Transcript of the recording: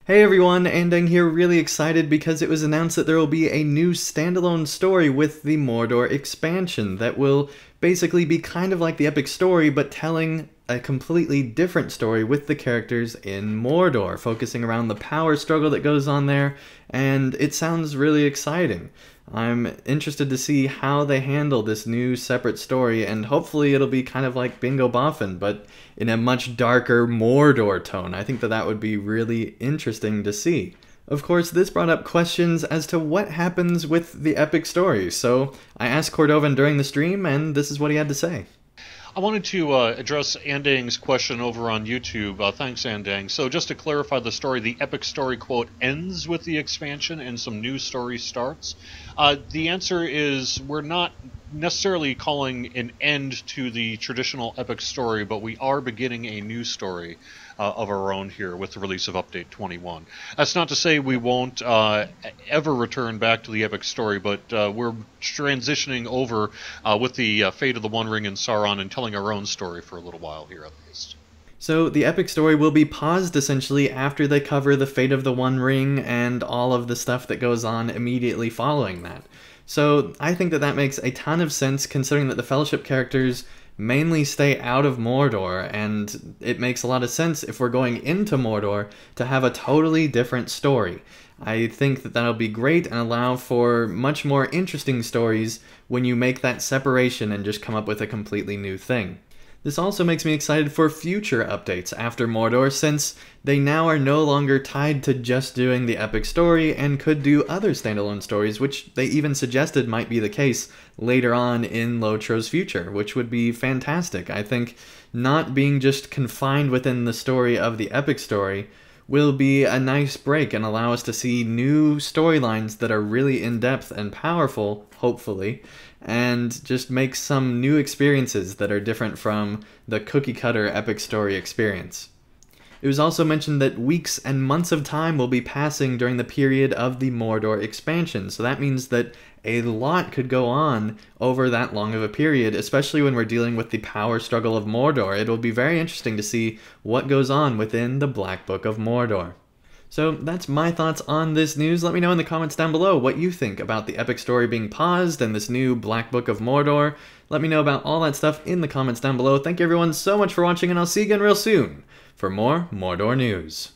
Hey everyone, Andang here, really excited because it was announced that there will be a new standalone story with the Mordor expansion that will basically be kind of like the epic story, but telling a completely different story with the characters in Mordor, focusing around the power struggle that goes on there, and it sounds really exciting. I'm interested to see how they handle this new separate story, and hopefully it'll be kind of like Bingo Boffin, but in a much darker Mordor tone. I think that that would be really interesting to see. Of course, this brought up questions as to what happens with the epic story, so I asked Cordovan during the stream, and this is what he had to say. I wanted to address Andang's question over on YouTube. Thanks, Andang. So just to clarify the story, the epic story, quote, ends with the expansion and some new story starts. The answer is we're not necessarily calling an end to the traditional epic story, but we are beginning a new story of our own here with the release of Update 21. That's not to say we won't ever return back to the epic story, but we're transitioning over with the fate of the One Ring and Sauron and telling our own story for a little while here at least. So the epic story will be paused essentially after they cover the fate of the One Ring and all of the stuff that goes on immediately following that. So I think that that makes a ton of sense considering that the Fellowship characters mainly stay out of Mordor, and it makes a lot of sense if we're going into Mordor to have a totally different story. I think that that'll be great and allow for much more interesting stories when you make that separation and just come up with a completely new thing. This also makes me excited for future updates after Mordor, since they now are no longer tied to just doing the epic story and could do other standalone stories, which they even suggested might be the case later on in LOTRO's future, which would be fantastic. I think not being just confined within the story of the epic story will be a nice break and allow us to see new storylines that are really in-depth and powerful, hopefully, and just make some new experiences that are different from the cookie-cutter epic story experience. It was also mentioned that weeks and months of time will be passing during the period of the Mordor expansion, so that means that a lot could go on over that long of a period, especially when we're dealing with the power struggle of Mordor. It'll be very interesting to see what goes on within the Black Book of Mordor. So that's my thoughts on this news. Let me know in the comments down below what you think about the epic story being paused and this new Black Book of Mordor. Let me know about all that stuff in the comments down below. Thank you everyone so much for watching, and I'll see you again real soon for more Mordor news.